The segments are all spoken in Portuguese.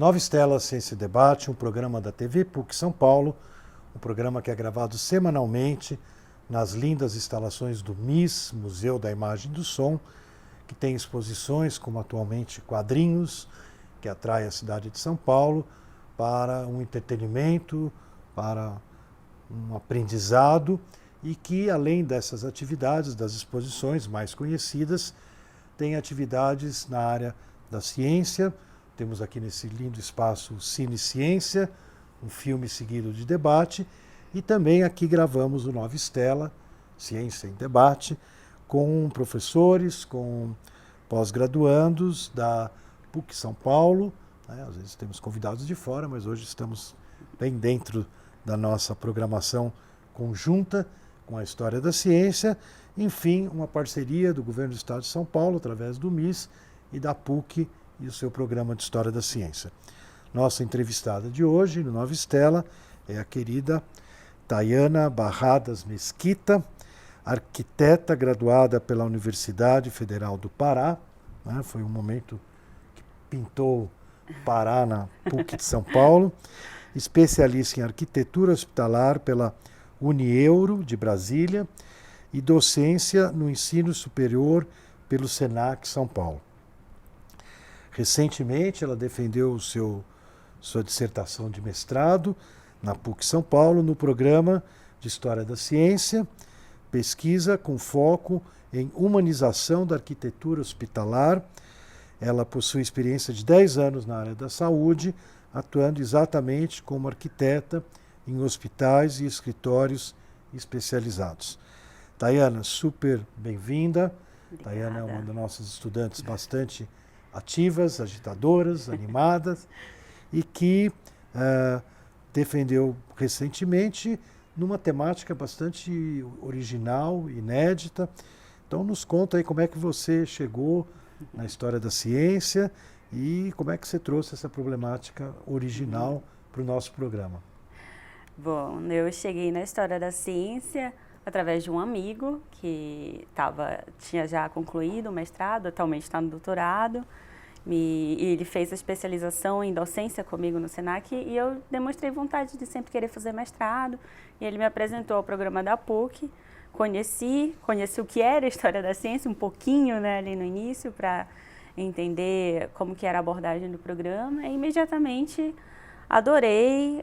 Nova Estela Ciência e Debate, um programa da TV PUC São Paulo, um programa que é gravado semanalmente nas lindas instalações do MIS, Museu da Imagem e do Som, que tem exposições como atualmente quadrinhos, que atrai a cidade de São Paulo para um entretenimento, para um aprendizado e que, além dessas atividades, das exposições mais conhecidas, tem atividades na área da ciência. Temos aqui nesse lindo espaço Cine Ciência, um filme seguido de debate, e também aqui gravamos o Nova Estela, Ciência em Debate, com professores, com pós-graduandos da PUC São Paulo, né? Às vezes temos convidados de fora, mas hoje estamos bem dentro da nossa programação conjunta com a História da Ciência. Enfim, uma parceria do Governo do Estado de São Paulo, através do MIS e da PUC e o seu programa de História da Ciência. Nossa entrevistada de hoje, no Nova Estela, é a querida Tayana Barradas Mesquita, arquiteta graduada pela Universidade Federal do Pará, né? Foi um momento que pintou o Pará na PUC de São Paulo, especialista em arquitetura hospitalar pela Unieuro de Brasília e docência no ensino superior pelo SENAC São Paulo. Recentemente, ela defendeu sua dissertação de mestrado na PUC São Paulo, no programa de História da Ciência, pesquisa com foco em humanização da arquitetura hospitalar. Ela possui experiência de 10 anos na área da saúde, atuando exatamente como arquiteta em hospitais e escritórios especializados. Tayana, super bem-vinda. Tayana é uma das nossas estudantes bastante ativas, agitadoras, animadas, e que defendeu recentemente numa temática bastante original, inédita. Então nos conta aí como é que você chegou na história da ciência e como é que você trouxe essa problemática original para o nosso programa. Bom, eu cheguei na história da ciência através de um amigo que tinha já concluído o mestrado, atualmente está no doutorado, e ele fez a especialização em docência comigo no SENAC e eu demonstrei vontade de sempre querer fazer mestrado, e ele me apresentou ao programa da PUC, conheci o que era a história da ciência, um pouquinho, né, ali no início, para entender como que era a abordagem do programa, e imediatamente adorei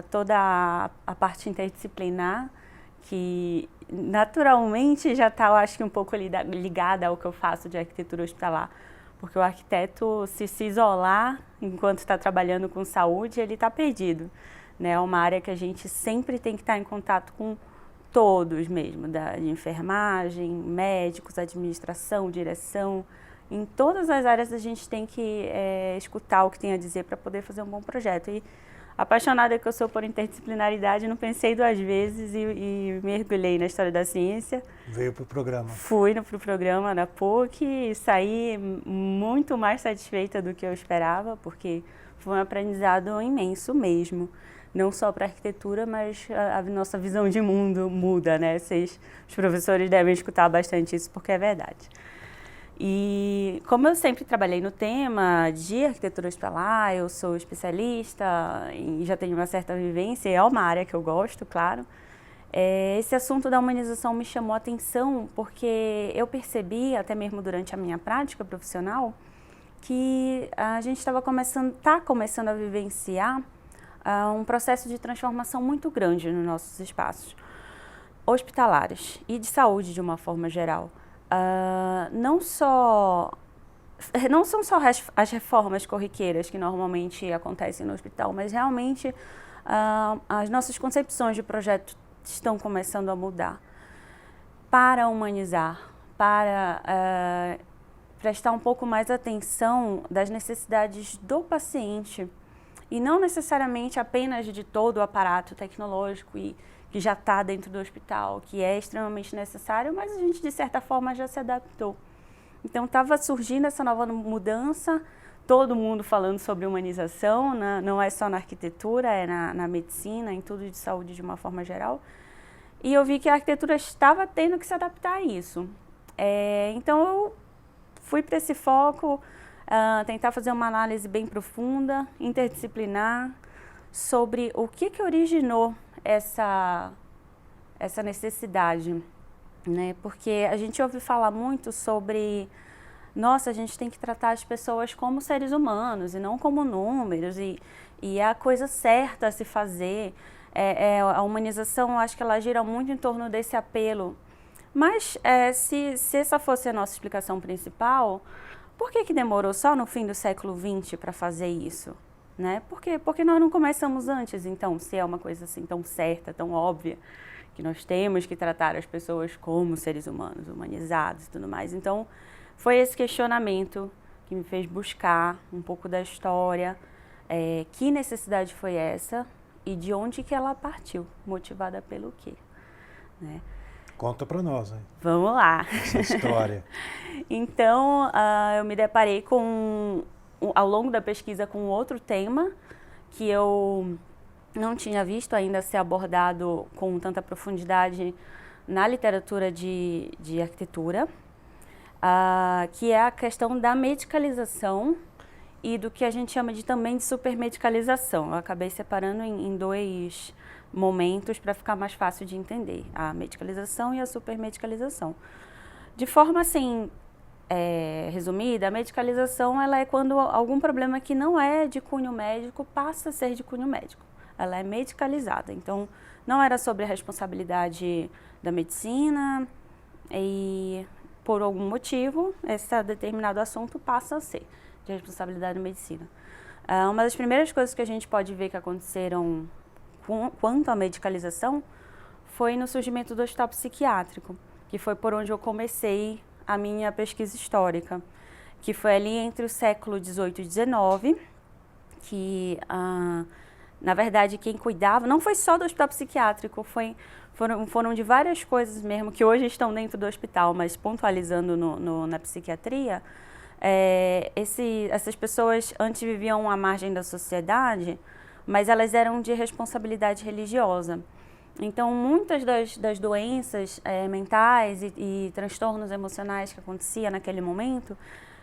toda a parte interdisciplinar, que naturalmente já está, eu acho que um pouco ligada ao que eu faço de arquitetura hospitalar, porque o arquiteto, se isolar enquanto está trabalhando com saúde, ele está perdido, né? É uma área que a gente sempre tem que estar em contato com todos mesmo, de enfermagem, médicos, administração, direção. Em todas as áreas a gente tem que escutar o que tem a dizer para poder fazer um bom projeto. E apaixonada que eu sou por interdisciplinaridade, não pensei duas vezes e mergulhei na história da ciência. Veio para o programa. Fui para o programa na PUC e saí muito mais satisfeita do que eu esperava, porque foi um aprendizado imenso mesmo. Não só para a arquitetura, mas a nossa visão de mundo muda, né? Os professores devem escutar bastante isso, porque é verdade. E como eu sempre trabalhei no tema de arquitetura hospitalar, eu sou especialista e já tenho uma certa vivência, é uma área que eu gosto, claro. Esse assunto da humanização me chamou a atenção porque eu percebi, até mesmo durante a minha prática profissional, que a gente está começando a vivenciar um processo de transformação muito grande nos nossos espaços hospitalares e de saúde de uma forma geral. Não são só as reformas corriqueiras que normalmente acontecem no hospital, mas realmente as nossas concepções de projeto estão começando a mudar para humanizar, para prestar um pouco mais atenção das necessidades do paciente e não necessariamente apenas de todo o aparato tecnológico que já está dentro do hospital, que é extremamente necessário, mas a gente, de certa forma, já se adaptou. Então, estava surgindo essa nova mudança, todo mundo falando sobre humanização, não é só na arquitetura, é na medicina, em tudo de saúde de uma forma geral. E eu vi que a arquitetura estava tendo que se adaptar a isso. Então, eu fui para esse foco, tentar fazer uma análise bem profunda, interdisciplinar, sobre o que originou essa necessidade, né? Porque a gente ouve falar muito sobre, nossa, a gente tem que tratar as pessoas como seres humanos e não como números, e é a coisa certa a se fazer. A humanização, eu acho que ela gira muito em torno desse apelo. Mas se essa fosse a nossa explicação principal, por que demorou só no fim do século XX para fazer isso? Né? Porque nós não começamos antes, então, se é uma coisa assim tão certa, tão óbvia, que nós temos que tratar as pessoas como seres humanos, humanizados e tudo mais. Então, foi esse questionamento que me fez buscar um pouco da história, que necessidade foi essa e de onde que ela partiu, motivada pelo quê, né? Conta para nós, hein? Vamos lá. Essa história. Então, eu me deparei ao longo da pesquisa com outro tema que eu não tinha visto ainda ser abordado com tanta profundidade na literatura de arquitetura, que é a questão da medicalização e do que a gente chama também de supermedicalização. Eu acabei separando em dois momentos para ficar mais fácil de entender, a medicalização e a supermedicalização. De forma assim, resumida, a medicalização ela é quando algum problema que não é de cunho médico passa a ser de cunho médico. Ela é medicalizada. Então, não era sobre a responsabilidade da medicina e, por algum motivo, esse determinado assunto passa a ser de responsabilidade da medicina. Uma das primeiras coisas que a gente pode ver que aconteceram quanto à medicalização foi no surgimento do hospital psiquiátrico, que foi por onde eu comecei a minha pesquisa histórica, que foi ali entre o século XVIII e XIX, que, na verdade, quem cuidava, não foi só do hospital psiquiátrico, foram de várias coisas mesmo, que hoje estão dentro do hospital, mas pontualizando na psiquiatria, essas pessoas antes viviam à margem da sociedade, mas elas eram de responsabilidade religiosa. Então, muitas das doenças mentais e transtornos emocionais que aconteciam naquele momento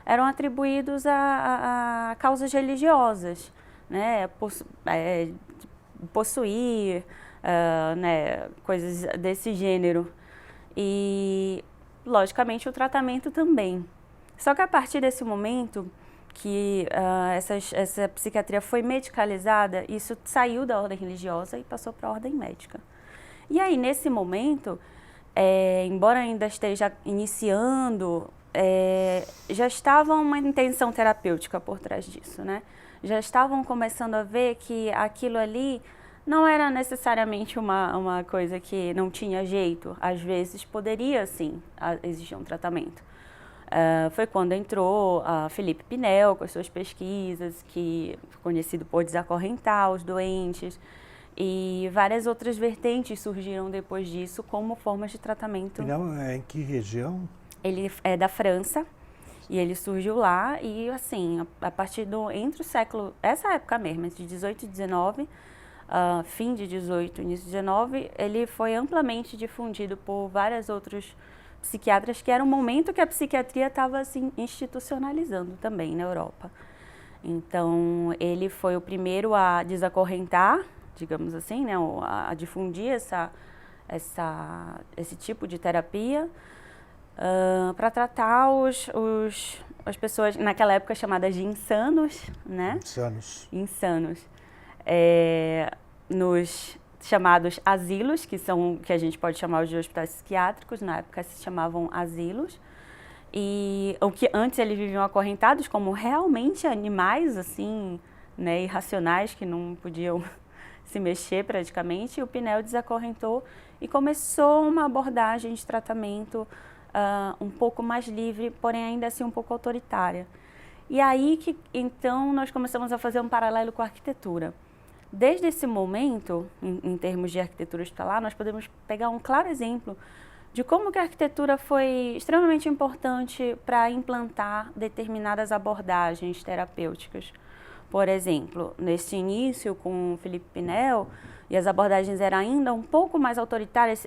eram atribuídos a causas religiosas, né? Possuir, né? Coisas desse gênero. E, logicamente, o tratamento também. Só que a partir desse momento que essa psiquiatria foi medicalizada, isso saiu da ordem religiosa e passou para a ordem médica. E aí, nesse momento, embora ainda esteja iniciando, já estava uma intenção terapêutica por trás disso, né? Já estavam começando a ver que aquilo ali não era necessariamente uma coisa que não tinha jeito. Às vezes, poderia, sim, existir um tratamento. Foi quando entrou Felipe Pinel com as suas pesquisas, que foi conhecido por desacorrentar os doentes, e várias outras vertentes surgiram depois disso como formas de tratamento. Pinel é em que região? Ele é da França e ele surgiu lá e assim, a partir entre o século, essa época mesmo, entre 18 e 19, fim de 18 e início de 19, ele foi amplamente difundido por vários outros psiquiatras, que era um momento que a psiquiatria estava assim, institucionalizando também na Europa. Então, ele foi o primeiro a desacorrentar, digamos assim, né, a difundir esse tipo de terapia para tratar as pessoas, naquela época chamadas de insanos, né? Insanos. Nos chamados asilos, que a gente pode chamar de hospitais psiquiátricos, na época se chamavam asilos, e o que antes eles viviam acorrentados como realmente animais, assim, né, irracionais, que não podiam se mexer praticamente, e o Pinel desacorrentou e começou uma abordagem de tratamento um pouco mais livre, porém ainda assim um pouco autoritária. E aí que, então, nós começamos a fazer um paralelo com a arquitetura. Desde esse momento, em termos de arquitetura hospitalar, nós podemos pegar um claro exemplo de como que a arquitetura foi extremamente importante para implantar determinadas abordagens terapêuticas. Por exemplo, nesse início com Felipe Pinel, e as abordagens eram ainda um pouco mais autoritárias,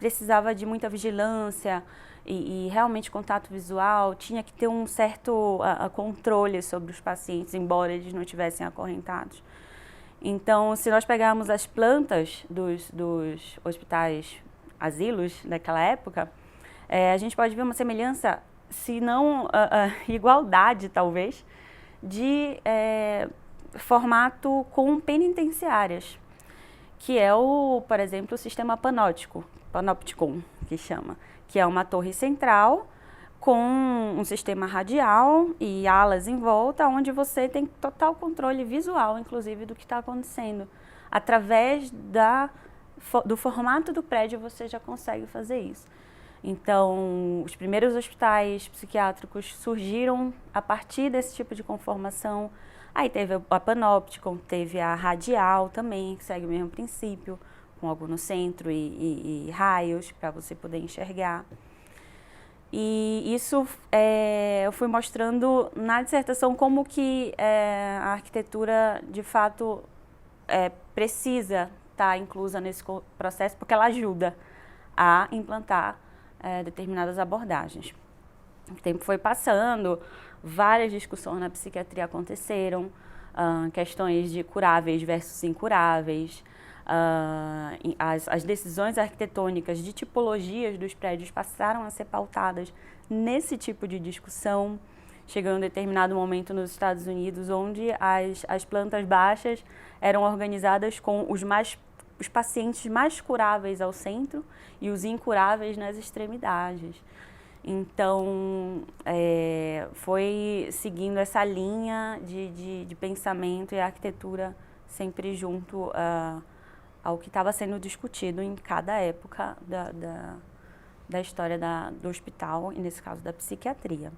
precisava de muita vigilância e realmente contato visual, tinha que ter um certo controle sobre os pacientes, embora eles não estivessem acorrentados. Então, se nós pegarmos as plantas dos hospitais, asilos daquela época, a gente pode ver uma semelhança, se não igualdade talvez, de formato com penitenciárias, que é por exemplo, o sistema panóptico, que chama, que é uma torre central com um sistema radial e alas em volta, onde você tem total controle visual, inclusive, do que está acontecendo. Através do formato do prédio, você já consegue fazer isso. Então, os primeiros hospitais psiquiátricos surgiram a partir desse tipo de conformação. Aí teve a panóptica, teve a radial também, que segue o mesmo princípio, com algo no centro e raios para você poder enxergar. E isso eu fui mostrando na dissertação como que a arquitetura, de fato, precisa estar inclusa nesse processo, porque ela ajuda a implantar determinadas abordagens. O tempo foi passando, várias discussões na psiquiatria aconteceram, questões de curáveis versus incuráveis, as decisões arquitetônicas de tipologias dos prédios passaram a ser pautadas nesse tipo de discussão, chegando a determinado momento nos Estados Unidos, onde as plantas baixas eram organizadas com os pacientes mais curáveis ao centro e os incuráveis nas extremidades. Então, foi seguindo essa linha de pensamento e arquitetura sempre junto ao que estava sendo discutido em cada época da história do hospital, e nesse caso da psiquiatria.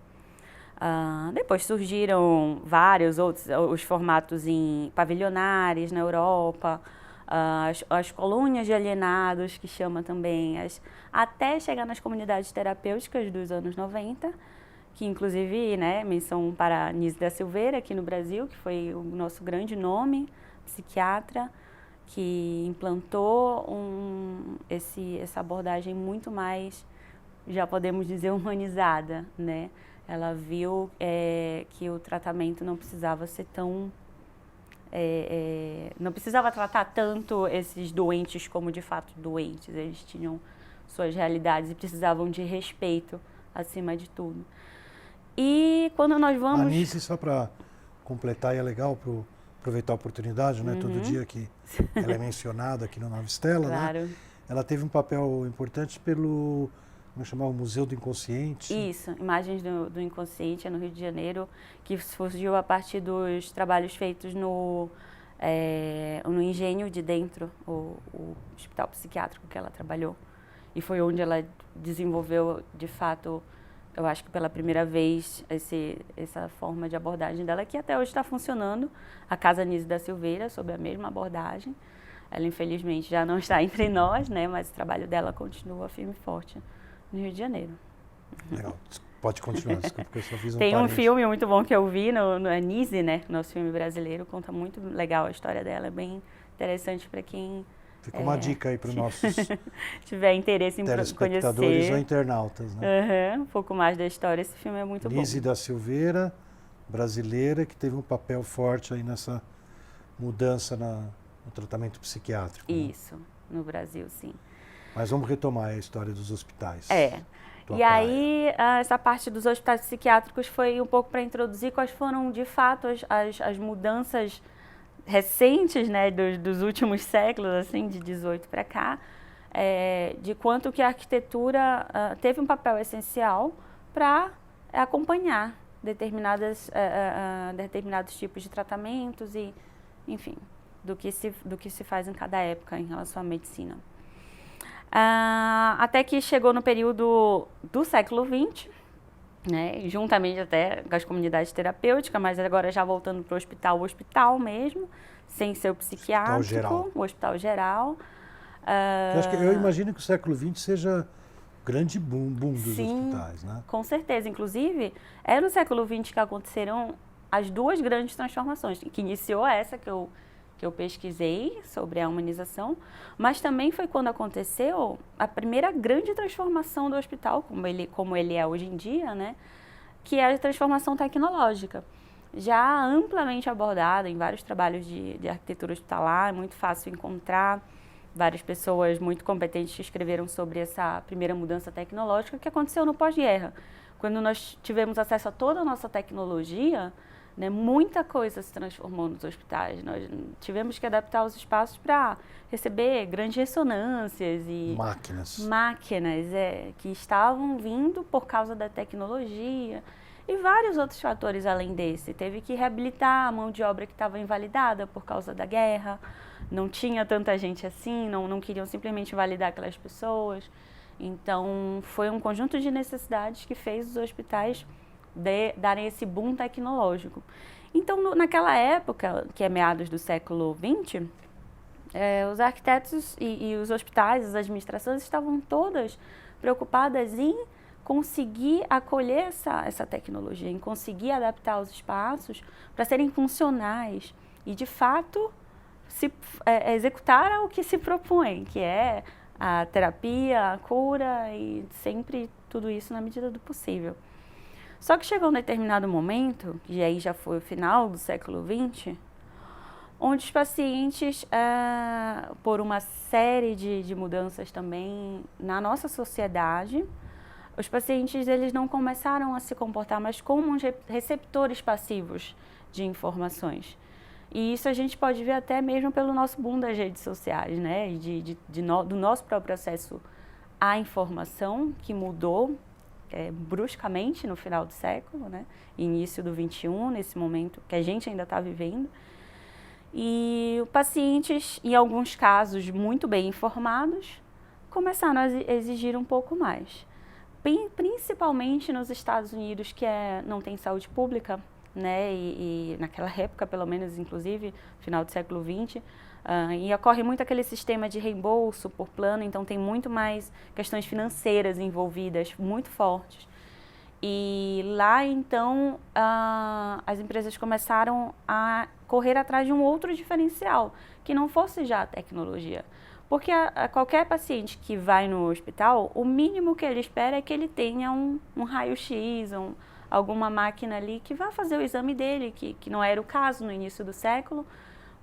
Depois surgiram vários outros, os formatos em pavilionares na Europa, as colônias de alienados, que chama também, até chegar nas comunidades terapêuticas dos anos 90, que inclusive, menção para Nise da Silveira, aqui no Brasil, que foi o nosso grande nome, psiquiatra, que implantou essa abordagem muito mais, já podemos dizer, humanizada, né? Ela viu que o tratamento não precisava ser tão... não precisava tratar tanto esses doentes como de fato doentes. Eles tinham suas realidades e precisavam de respeito acima de tudo. E quando nós vamos... A Nise, só para completar, e é legal aproveitar a oportunidade, né? Todo dia que ela é mencionada aqui no Nova Estela, claro. Né? Ela teve um papel importante pelo, como chamar, o Museu do Inconsciente. Isso, Imagens do Inconsciente, no Rio de Janeiro, que surgiu a partir dos trabalhos feitos no Engenho de Dentro, o hospital psiquiátrico que ela trabalhou. E foi onde ela desenvolveu, de fato, eu acho que pela primeira vez, essa forma de abordagem dela, que até hoje está funcionando, a Casa Nise da Silveira, sob a mesma abordagem. Ela, infelizmente, já não está entre nós, né? Mas o trabalho dela continua firme e forte no Rio de Janeiro. Legal. Pode continuar, desculpa, porque eu só fiz um Tem um parênteses. filme muito bom que eu vi no Nise, né? Nosso filme brasileiro, conta muito legal a história dela, é bem interessante para quem... Fica uma dica aí para os nossos tiver interesse em telespectadores conhecer ou internautas, né? um pouco mais da história, esse filme é muito bom. Nise da Silveira, brasileira, que teve um papel forte aí nessa mudança no tratamento psiquiátrico. Isso, né? No Brasil, sim. Mas vamos retomar a história dos hospitais. E aí, essa parte dos hospitais psiquiátricos foi um pouco para introduzir quais foram, de fato, as mudanças recentes, né, dos últimos séculos, assim, de 18 para cá, de quanto que a arquitetura teve um papel essencial para acompanhar determinados tipos de tratamentos e, enfim, do que se faz em cada época em relação à medicina. Até que chegou no período do século XX, né, juntamente até com as comunidades terapêuticas, mas agora já voltando para o hospital mesmo, sem ser o psiquiátrico, o hospital geral. Eu imagino que o século XX seja o grande boom dos hospitais, né? Com certeza. Inclusive, é no século XX que aconteceram as duas grandes transformações, que iniciou essa que que eu pesquisei sobre a humanização, mas também foi quando aconteceu a primeira grande transformação do hospital, como ele é hoje em dia, né? Que é a transformação tecnológica. Já amplamente abordada em vários trabalhos de arquitetura hospitalar, é muito fácil encontrar várias pessoas muito competentes que escreveram sobre essa primeira mudança tecnológica que aconteceu no pós-guerra. Quando nós tivemos acesso a toda a nossa tecnologia, né, muita coisa se transformou nos hospitais. Nós tivemos que adaptar os espaços para receber grandes ressonâncias e máquinas que estavam vindo por causa da tecnologia e vários outros fatores além desse. Teve que reabilitar a mão de obra que estava invalidada por causa da guerra. Não tinha tanta gente assim, não queriam simplesmente validar aquelas pessoas. Então, foi um conjunto de necessidades que fez os hospitais darem esse boom tecnológico. Então, naquela época, que é meados do século XX, os arquitetos e os hospitais, as administrações estavam todas preocupadas em conseguir acolher essa tecnologia, em conseguir adaptar os espaços para serem funcionais e, de fato, executar o que se propõe, que é a terapia, a cura e sempre tudo isso na medida do possível. Só que chegou um determinado momento, e aí já foi o final do século XX, onde os pacientes, por uma série de mudanças também na nossa sociedade, os pacientes eles não começaram a se comportar mais como receptores passivos de informações. E isso a gente pode ver até mesmo pelo nosso boom das redes sociais, né? E do nosso próprio acesso à informação, que mudou bruscamente no final do século, né? Início do XXI, nesse momento que a gente ainda está vivendo. E os pacientes, em alguns casos muito bem informados, começaram a exigir um pouco mais. Principalmente nos Estados Unidos, que não tem saúde pública, né? E naquela época, pelo menos, inclusive, final do século XX, e ocorre muito aquele sistema de reembolso por plano, então tem muito mais questões financeiras envolvidas, muito fortes. E lá, então, as empresas começaram a correr atrás de um outro diferencial, que não fosse já a tecnologia. Porque qualquer paciente que vai no hospital, o mínimo que ele espera é que ele tenha um raio-x, alguma máquina ali que vá fazer o exame dele, que não era o caso no início do século.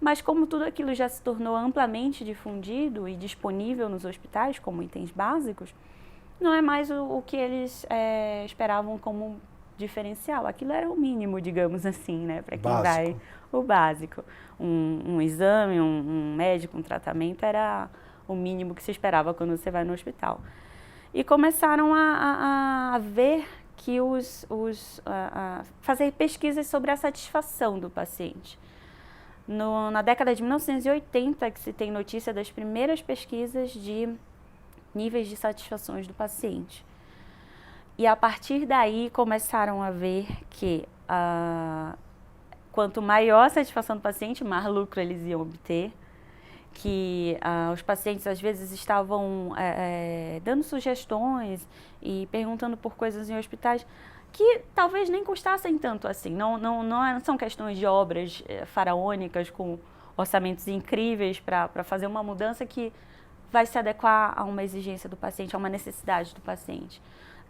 Mas como tudo aquilo já se tornou amplamente difundido e disponível nos hospitais como itens básicos, não é mais o que eles esperavam como diferencial. Aquilo era o mínimo, digamos assim, né, para quem vai, o básico. Um exame, um médico, um tratamento era o mínimo que se esperava quando você vai no hospital. E começaram a ver que fazer pesquisas sobre a satisfação do paciente. Na década de 1980 que se tem notícia das primeiras pesquisas de níveis de satisfações do paciente. E a partir daí começaram a ver que quanto maior a satisfação do paciente, mais lucro eles iam obter, que os pacientes às vezes estavam dando sugestões e perguntando por coisas em hospitais que talvez nem custassem tanto assim. Não são questões de obras faraônicas com orçamentos incríveis para fazer uma mudança que vai se adequar a uma exigência do paciente, a uma necessidade do paciente.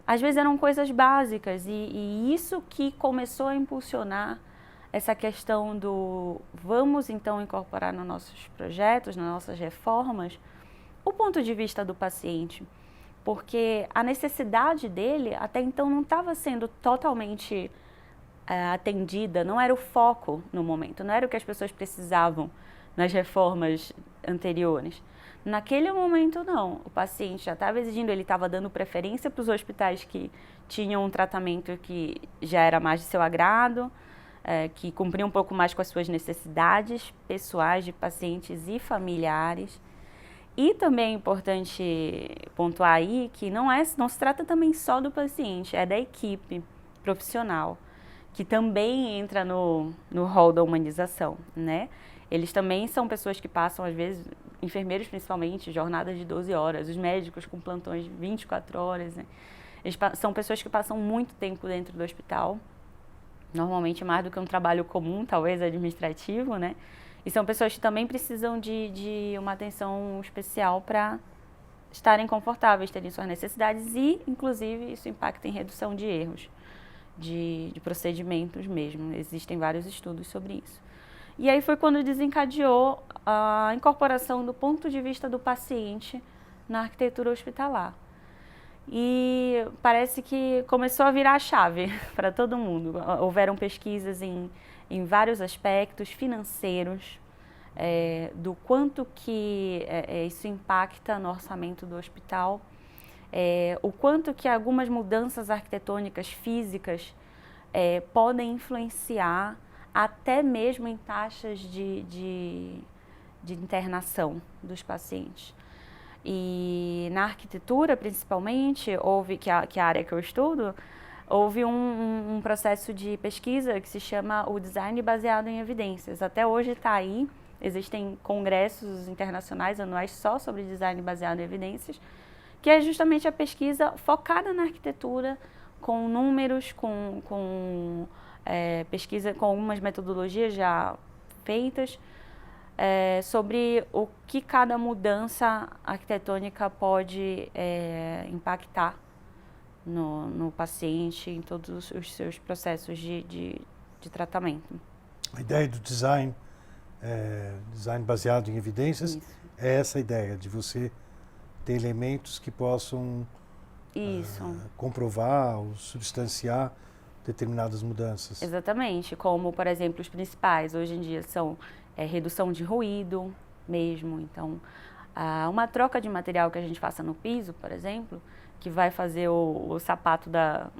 Às vezes eram coisas básicas e isso que começou a impulsionar essa questão do vamos então incorporar nos nossos projetos, nas nossas reformas, o ponto de vista do paciente. Porque a necessidade dele até então não estava sendo totalmente atendida, não era o foco no momento, não era o que as pessoas precisavam nas reformas anteriores. Naquele momento não, o paciente já estava exigindo, ele estava dando preferência para os hospitais que tinham um tratamento que já era mais de seu agrado, que cumpria um pouco mais com as suas necessidades pessoais de pacientes e familiares. E também é importante pontuar aí que não se trata também só do paciente, é da equipe profissional, que também entra no rol da humanização, né? Eles também são pessoas que passam, às vezes, enfermeiros principalmente, jornadas de 12 horas, os médicos com plantões de 24 horas. Né? São pessoas que passam muito tempo dentro do hospital, normalmente mais do que um trabalho comum, talvez administrativo, né? E são pessoas que também precisam de uma atenção especial para estarem confortáveis, terem suas necessidades e, inclusive, isso impacta em redução de erros, de procedimentos mesmo. Existem vários estudos sobre isso. E aí foi quando desencadeou a incorporação do ponto de vista do paciente na arquitetura hospitalar. E parece que começou a virar a chave para todo mundo. Houveram pesquisas em vários aspectos financeiros, do quanto que isso impacta no orçamento do hospital, o quanto que algumas mudanças arquitetônicas físicas podem influenciar até mesmo em taxas de internação dos pacientes. E na arquitetura, principalmente, que é a área que eu estudo, houve um processo de pesquisa que se chama o design baseado em evidências. Até hoje está aí, existem congressos internacionais anuais só sobre design baseado em evidências, que é justamente a pesquisa focada na arquitetura, com números, com pesquisa com algumas metodologias já feitas, sobre o que cada mudança arquitetônica pode impactar no paciente, em todos os seus processos de tratamento. A ideia do design, design baseado em evidências, isso. É essa ideia de você ter elementos que possam comprovar ou substanciar determinadas mudanças. Exatamente, como, por exemplo, os principais hoje em dia são redução de ruído mesmo. Então, uma troca de material que a gente faça no piso, por exemplo, que vai fazer o sapato da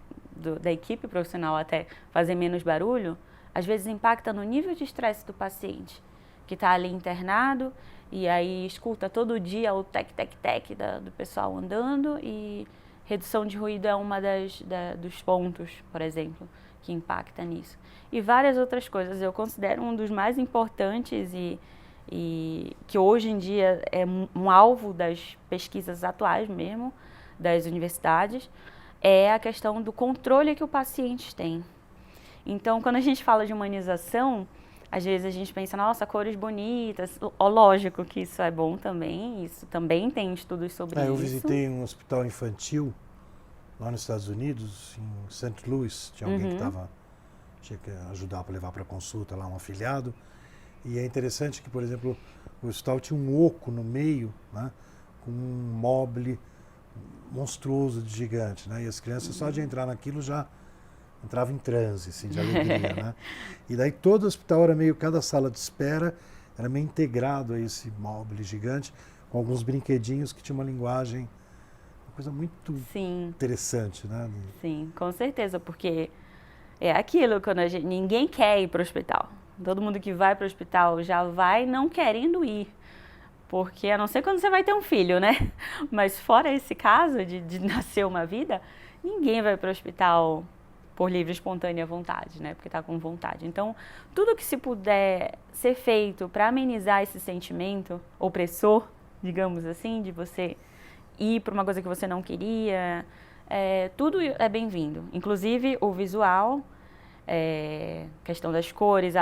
equipe profissional até fazer menos barulho, às vezes impacta no nível de estresse do paciente, que está ali internado e aí escuta todo dia o tec-tec-tec do pessoal andando, e redução de ruído é uma dos pontos, por exemplo, que impacta nisso. E várias outras coisas. Eu considero um dos mais importantes e que hoje em dia é um alvo das pesquisas atuais mesmo, das universidades, é a questão do controle que o paciente tem. Então, quando a gente fala de humanização, às vezes a gente pensa, nossa, cores bonitas. Lógico que isso é bom também, isso também tem estudos sobre isso. Eu visitei um hospital infantil lá nos Estados Unidos, em St. Louis, tinha alguém que tinha que ajudar para levar para consulta lá um afilhado. E é interessante que, por exemplo, o hospital tinha um oco no meio, né, com um mobile monstruoso de gigante, né, e as crianças só de entrar naquilo já entravam em transe, assim, de alegria, né. E daí todo o hospital era meio, cada sala de espera era meio integrado a esse mobile gigante, com alguns brinquedinhos que tinham uma linguagem, uma coisa muito interessante, né. Sim, com certeza, porque é aquilo, quando ninguém quer ir para o hospital. Todo mundo que vai para o hospital já vai não querendo ir. Porque, a não ser quando você vai ter um filho, né? Mas fora esse caso de nascer uma vida, ninguém vai para o hospital por livre e espontânea vontade, né? Porque está com vontade. Então, tudo que se puder ser feito para amenizar esse sentimento opressor, digamos assim, de você ir para uma coisa que você não queria, tudo é bem-vindo. Inclusive o visual, questão das cores,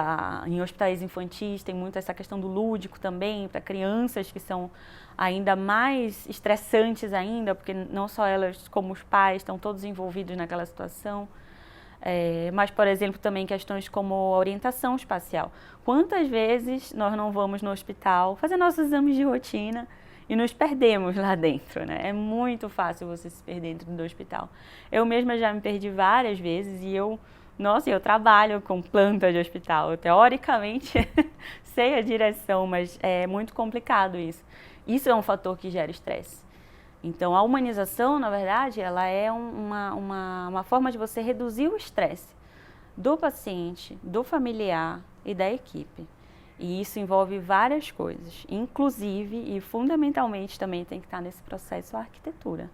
em hospitais infantis tem muito essa questão do lúdico também, para crianças que são ainda mais estressantes ainda, porque não só elas como os pais estão todos envolvidos naquela situação. Mas, por exemplo, também questões como orientação espacial. Quantas vezes nós não vamos no hospital fazer nossos exames de rotina e nos perdemos lá dentro, né? É muito fácil você se perder dentro do hospital. Eu mesma já me perdi várias vezes e eu trabalho com planta de hospital. Eu, teoricamente, sei a direção, mas é muito complicado isso. Isso é um fator que gera estresse. Então, a humanização, na verdade, ela é uma forma de você reduzir o estresse do paciente, do familiar e da equipe. E isso envolve várias coisas, inclusive e fundamentalmente também tem que estar nesse processo a arquitetura,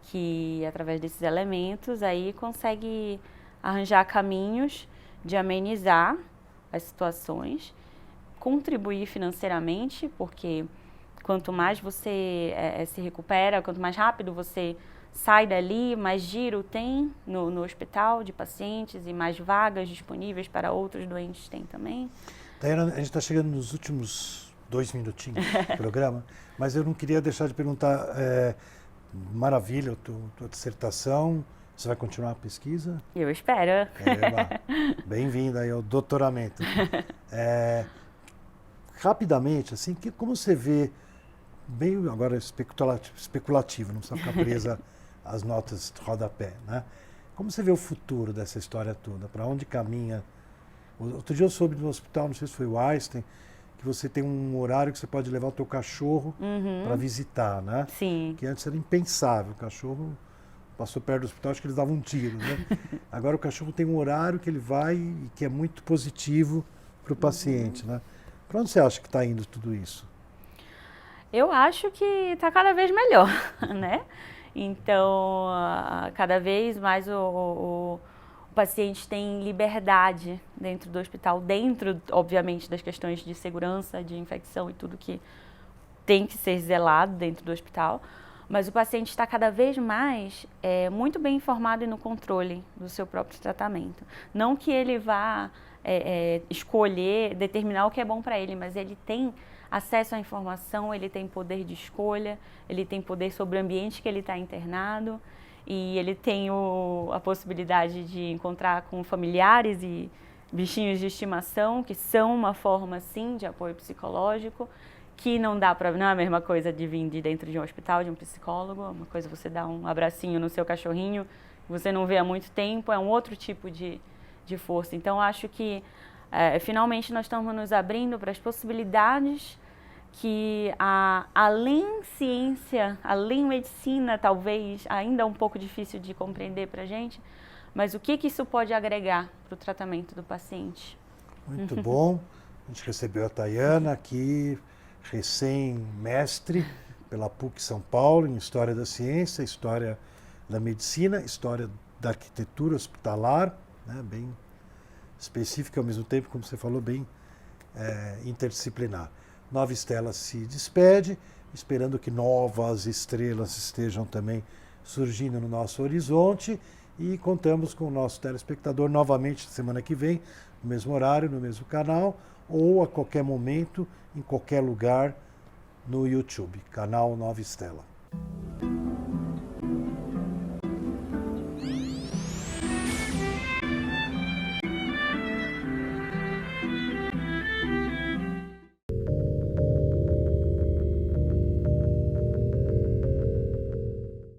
que através desses elementos aí consegue arranjar caminhos de amenizar as situações, contribuir financeiramente, porque quanto mais você se recupera, quanto mais rápido você sai dali, mais giro tem no hospital de pacientes e mais vagas disponíveis para outros doentes tem também. Tayana, a gente está chegando nos últimos 2 minutinhos do programa, mas eu não queria deixar de perguntar, maravilha, a tua dissertação, você vai continuar a pesquisa? Eu espero. Bem-vinda aí ao doutoramento. Rapidamente, assim, como você vê, bem agora especulativo, não precisa ficar presa às notas de rodapé, né? Como você vê o futuro dessa história toda? Para onde caminha? Outro dia eu soube no hospital, não sei se foi o Einstein, que você tem um horário que você pode levar o teu cachorro para visitar, né? Sim. Que antes era impensável, o cachorro passou perto do hospital, acho que eles davam um tiro, né? Agora o cachorro tem um horário que ele vai e que é muito positivo para o paciente, né? Para onde você acha que está indo tudo isso? Eu acho que está cada vez melhor, né? Então, cada vez mais o paciente tem liberdade dentro do hospital, dentro, obviamente, das questões de segurança, de infecção e tudo que tem que ser zelado dentro do hospital, mas o paciente está cada vez mais muito bem informado e no controle do seu próprio tratamento. Não que ele vá escolher, determinar o que é bom para ele, mas ele tem acesso à informação, ele tem poder de escolha, ele tem poder sobre o ambiente que ele está internado e ele tem a possibilidade de encontrar com familiares e bichinhos de estimação, que são uma forma, sim, de apoio psicológico, que não é a mesma coisa de vir de dentro de um hospital, de um psicólogo, uma coisa você dá um abracinho no seu cachorrinho, que você não vê há muito tempo, é um outro tipo de força. Então, acho que finalmente nós estamos nos abrindo para as possibilidades que além ciência, além medicina, talvez, ainda é um pouco difícil de compreender para a gente, mas o que isso pode agregar para o tratamento do paciente. Muito bom. A gente recebeu a Tayana aqui, recém-mestre pela PUC São Paulo em História da Ciência, História da Medicina, História da Arquitetura Hospitalar, né, bem específica ao mesmo tempo, como você falou, bem interdisciplinar. Nova Estela se despede, esperando que novas estrelas estejam também surgindo no nosso horizonte e contamos com o nosso telespectador novamente semana que vem, no mesmo horário, no mesmo canal ou a qualquer momento, em qualquer lugar no YouTube, canal Nova Estela.